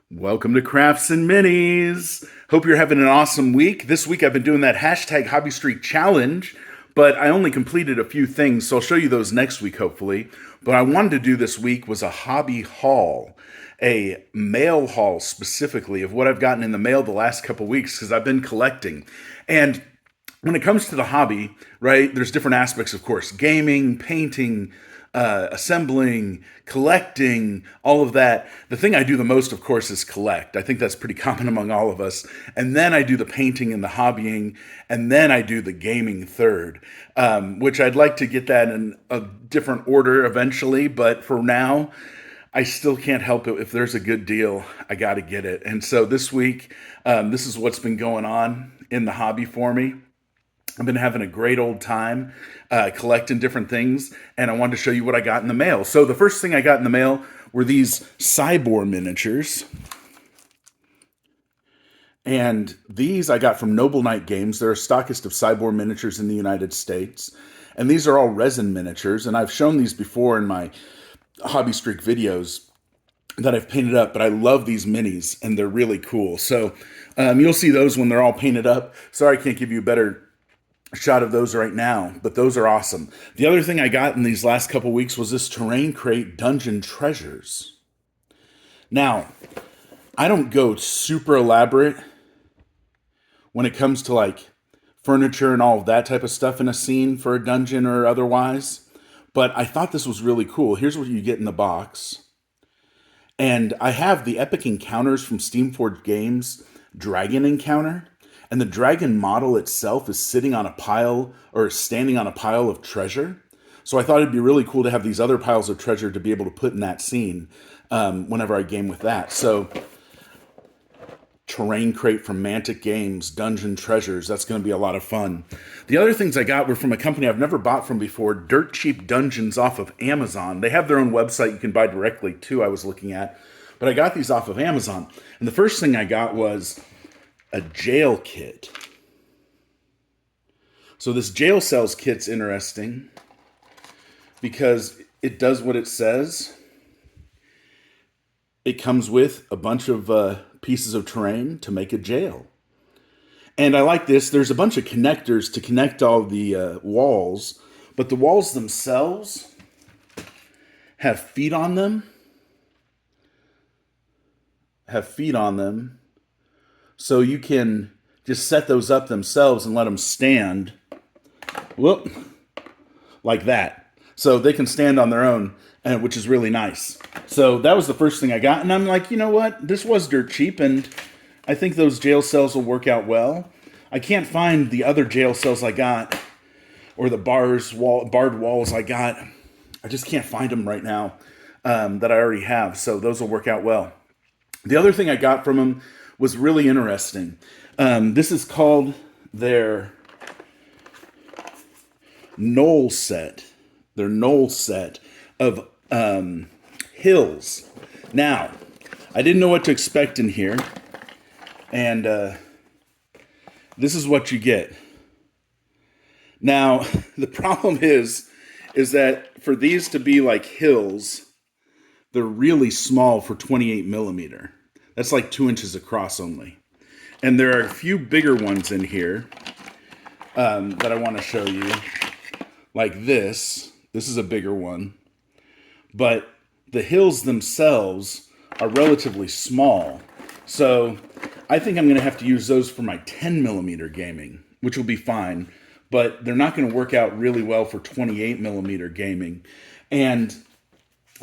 Welcome to Crafts and Minis. Hope you're having an awesome week. This week I've been doing that hashtag Hobby Streak Challenge, but I only completed a few things, so I'll show you those next week, hopefully. What I wanted to do this week was a hobby haul, a mail haul specifically of what I've gotten in the mail the last couple weeks because I've been collecting. And when it comes to the hobby, right, there's different aspects, of course: gaming, painting, assembling, collecting, all of that. The thing I do the most, of course, is collect. I think that's pretty common among all of us. And then I do the painting and the hobbying, and then I do the gaming third, which I'd like to get that in a different order eventually. But for now, I still can't help it. If there's a good deal, I got to get it. And so this week, this is what's been going on in the hobby for me. I've been having a great old time collecting different things, and I wanted to show you what I got in the mail. So the first thing I got in the mail were these Cyborg miniatures. And these I got from Noble Knight Games. They're a stockist of Cyborg miniatures in the United States. And these are all resin miniatures, and I've shown these before in my Hobby Streak videos that I've painted up, but I love these minis, and they're really cool. So you'll see those when they're all painted up. Sorry I can't give you a better shot of those right now, but those are awesome. The other thing I got in these last couple weeks was this Terrain Crate Dungeon Treasures. Now, I don't go super elaborate when it comes to like furniture and all of that type of stuff in a scene for a dungeon or otherwise, but I thought this was really cool. Here's what you get in the box. And I have the Epic Encounters from Steamforged Games Dragon Encounter. And the dragon model itself is sitting on a pile or standing on a pile of treasure. So I thought it'd be really cool to have these other piles of treasure to be able to put in that scene whenever I game with that. So Terrain Crate from Mantic Games, Dungeon Treasures. That's going to be a lot of fun. The other things I got were from a company I've never bought from before, Dirt Cheap Dungeons off of Amazon. They have their own website you can buy directly too, I was looking at. But I got these off of Amazon. And the first thing I got was a jail kit. So this jail cells kit's interesting because it does what it says. It comes with a bunch of pieces of terrain to make a jail. And I like this. There's a bunch of connectors to connect all the walls, but the walls themselves have feet on them. So you can just set those up themselves and let them stand, whoop, like that. So they can stand on their own, which is really nice. So that was the first thing I got. And I'm like, you know what? This was dirt cheap, and I think those jail cells will work out well. I can't find the other jail cells I got, or the barred walls I got. I just can't find them right now that I already have. So those will work out well. The other thing I got from them was really interesting. This is called their Knoll set. Their Knoll set of hills. Now, I didn't know what to expect in here. And this is what you get. Now, the problem is that for these to be like hills, they're really small for 28 millimeter. That's like 2 inches across only. And there are a few bigger ones in here that I want to show you. Like this. This is a bigger one. But the hills themselves are relatively small. So I think I'm going to have to use those for my 10 millimeter gaming, which will be fine. But they're not going to work out really well for 28 millimeter gaming. And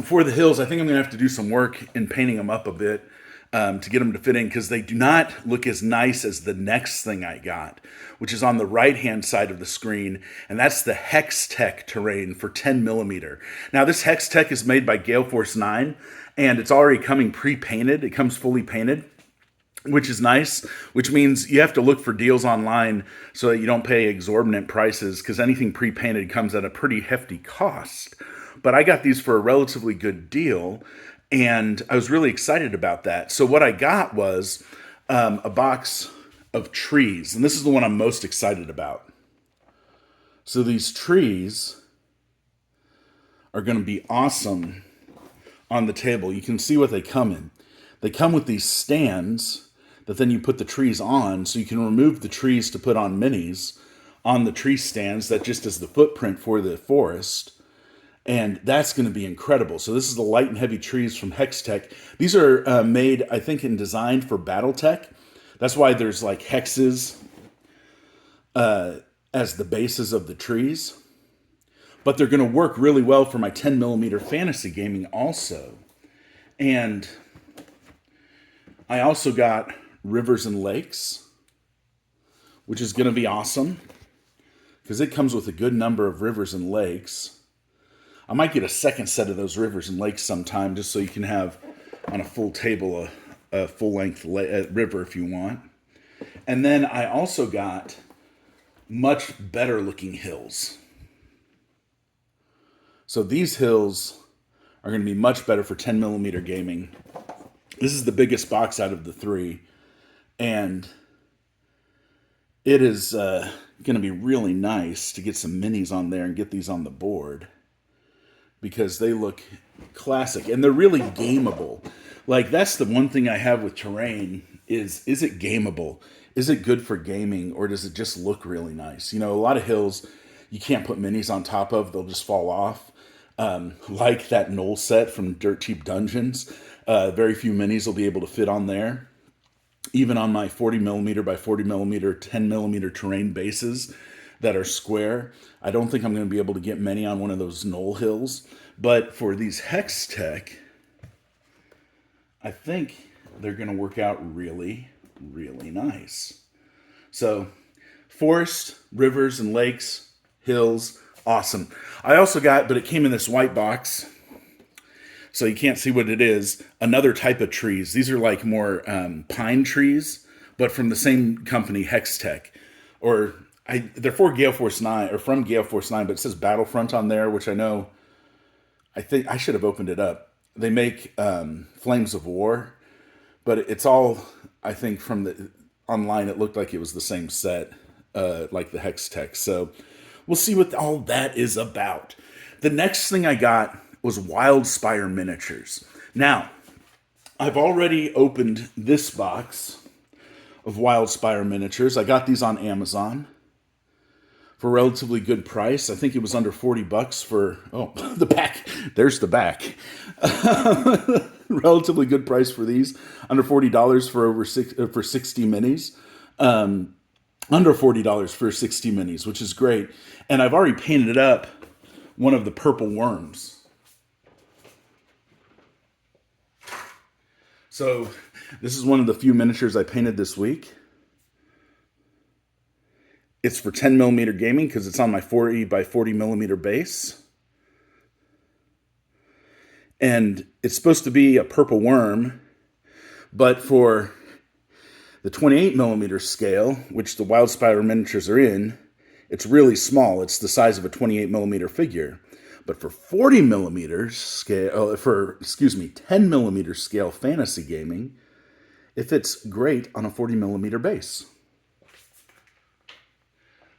for the hills, I think I'm going to have to do some work in painting them up a bit to get them to fit in, because they do not look as nice as the next thing I got, which is on the right-hand side of the screen, and that's the Hextech terrain for 10 millimeter. Now, this Hextech is made by Gale Force 9, and it's already coming pre-painted. It comes fully painted, which is nice, which means you have to look for deals online so that you don't pay exorbitant prices, because anything pre-painted comes at a pretty hefty cost. But I got these for a relatively good deal, and I was really excited about that. So what I got was a box of trees, and this is the one I'm most excited about. So these trees are going to be awesome on the table. You can see what they come in. they come with these stands that then you put the trees on, so you can remove the trees to put on minis on the tree stands that just is the footprint for the forest. And that's going to be incredible. So this is the light and heavy trees from Hextech. These are made, I think, and designed for BattleTech. That's why there's like hexes as the bases of the trees. But they're going to work really well for my 10 millimeter fantasy gaming also. And I also got Rivers and Lakes, which is going to be awesome because it comes with a good number of rivers and lakes. I might get a second set of those rivers and lakes sometime just so you can have on a full table a full-length river if you want. And then I also got much better looking hills. So these hills are going to be much better for 10 millimeter gaming. This is the biggest box out of the three. And it is going to be really nice to get some minis on there and get these on the board, because they look classic and they're really gameable. Like, that's the one thing I have with terrain is it gameable? Is it good for gaming, or does it just look really nice? You know, a lot of hills you can't put minis on top of, they'll just fall off. Like that Knoll set from Dirt Cheap Dungeons. Very few minis will be able to fit on there. Even on my 40 millimeter by 40 millimeter, 10 millimeter terrain bases that are square, I don't think I'm going to be able to get many on one of those knoll hills. But for these Hextech, I think they're going to work out really, really nice. So, forest, rivers and lakes, hills, awesome. I also got, but it came in this white box, so you can't see what it is, another type of trees. These are like more pine trees, but from the same company, Hextech. They're for Gale Force 9, or from Gale Force 9, but it says Battlefront on there, which I think I should have opened it up. They make Flames of War, but it's all, I think from the online, it looked like it was the same set, like the Hextech. So we'll see what all that is about. The next thing I got was Wildspire miniatures. Now, I've already opened this box of Wildspire miniatures. I got these on Amazon for a relatively good price. I think it was under 40 bucks for, the back. There's the back. Relatively good price for these. Under $40 for 60 minis. Under $40 for 60 minis, which is great. And I've already painted up one of the purple worms. So this is one of the few miniatures I painted this week. It's for 10 millimeter gaming because it's on my 40 by 40 millimeter base. And it's supposed to be a purple worm, but for the 28 millimeter scale, which the Wildspire miniatures are in, it's really small. It's the size of a 28 millimeter figure. But for 40 millimeters scale, 10 millimeter scale fantasy gaming, it fits great on a 40 millimeter base.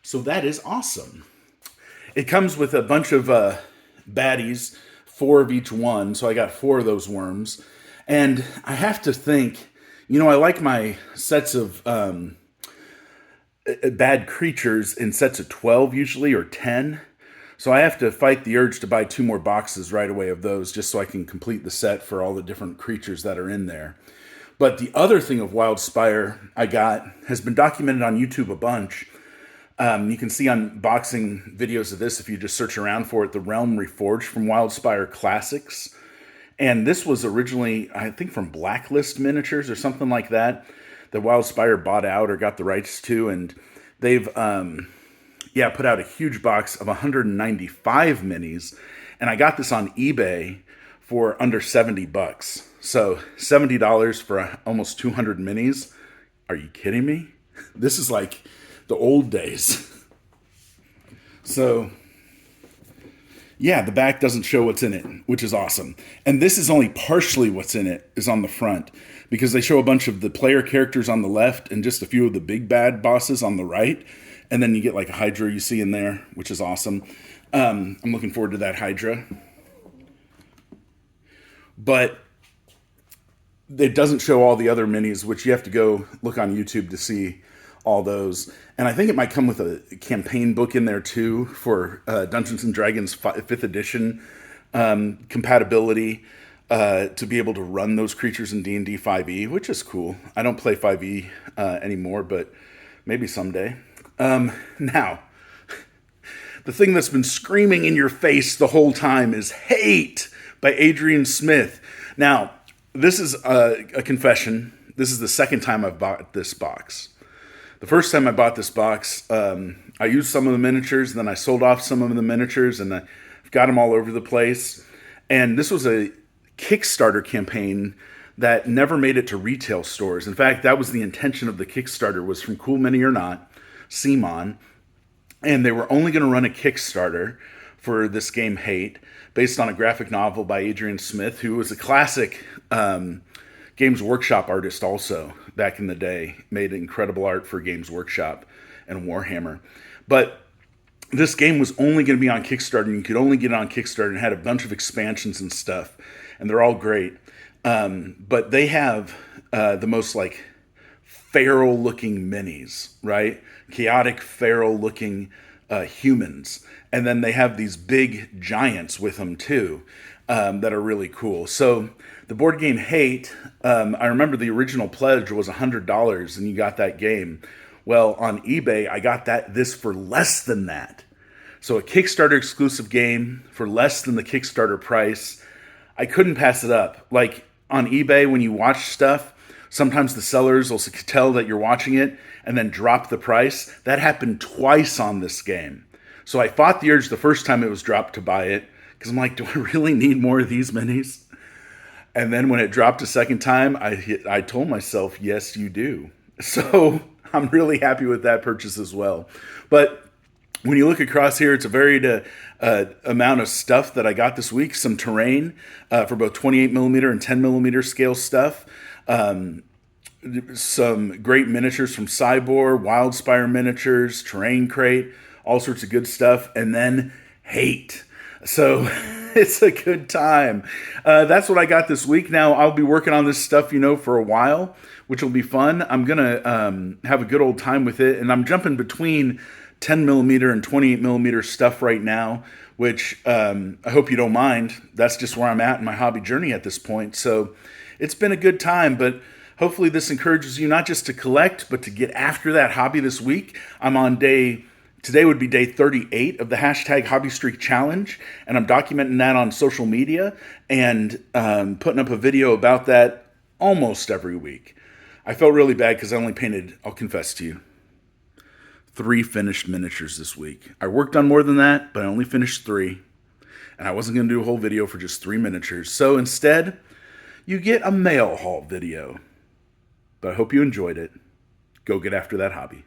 So that is awesome. It comes with a bunch of baddies, 4 of each one. So I got 4 of those worms. And I have to think, I like my sets of bad creatures in sets of 12 usually, or 10. So I have to fight the urge to buy 2 more boxes right away of those just so I can complete the set for all the different creatures that are in there. But the other thing of Wildspire I got has been documented on YouTube a bunch. You can see unboxing videos of this if you just search around for it, The Realm Reforged from Wildspire Classics. And this was originally, I think, from Blacklist Miniatures or something like that Wildspire bought out or got the rights to. And they've put out a huge box of 195 minis. And I got this on eBay for under 70 bucks. So $70 for almost 200 minis. Are you kidding me? This is like the old days. So, yeah, the back doesn't show what's in it, which is awesome. And this is only partially what's in it is on the front, because they show a bunch of the player characters on the left and just a few of the big bad bosses on the right. And then you get like a Hydra you see in there, which is awesome. I'm looking forward to that Hydra. But it doesn't show all the other minis, which you have to go look on YouTube to see all those. And I think it might come with a campaign book in there too for Dungeons and Dragons 5th edition compatibility to be able to run those creatures in D&D 5e, which is cool. I don't play 5e anymore, but maybe someday. Now, the thing that's been screaming in your face the whole time is Hate by Adrian Smith. Now, this is a confession. This is the second time I've bought this box. The first time I bought this box, I used some of the miniatures, and then I sold off some of the miniatures, and I've got them all over the place. And this was a Kickstarter campaign that never made it to retail stores. In fact, that was the intention of the Kickstarter, was from Cool Mini or Not, CMON, and they were only going to run a Kickstarter for this game Hate, based on a graphic novel by Adrian Smith, who was a classic Games Workshop artist also back in the day, made incredible art for Games Workshop and Warhammer. But this game was only going to be on Kickstarter, and you could only get it on Kickstarter, and had a bunch of expansions and stuff, and they're all great. But they have the most like feral looking minis, right? Chaotic feral looking humans. And then they have these big giants with them too, that are really cool. So the board game Hate, I remember the original pledge was $100 and you got that game. Well, on eBay, I got this for less than that. So a Kickstarter exclusive game for less than the Kickstarter price. I couldn't pass it up. Like on eBay, when you watch stuff, sometimes the sellers will tell that you're watching it and then drop the price. That happened twice on this game. So I fought the urge the first time it was dropped to buy it, because I'm like, do I really need more of these minis? And then when it dropped a second time, I told myself, yes, you do. So I'm really happy with that purchase as well. But when you look across here, it's a varied amount of stuff that I got this week. Some terrain for both 28 millimeter and 10 millimeter scale stuff. Some great miniatures from Cybor, Wildspire miniatures, Terrain Crate, all sorts of good stuff. And then Hate. So it's a good time. That's what I got this week. Now, I'll be working on this stuff, for a while, which will be fun. I'm going to have a good old time with it. And I'm jumping between 10 millimeter and 28 millimeter stuff right now, which I hope you don't mind. That's just where I'm at in my hobby journey at this point. So it's been a good time, but hopefully this encourages you not just to collect, but to get after that hobby this week. I'm on today would be day 38 of the hashtag Hobby Streak Challenge, and I'm documenting that on social media and putting up a video about that almost every week. I felt really bad because I only painted, I'll confess to you, 3 finished miniatures this week. I worked on more than that, but I only finished 3, and I wasn't going to do a whole video for just 3 miniatures. So instead, you get a mail haul video. But I hope you enjoyed it. Go get after that hobby.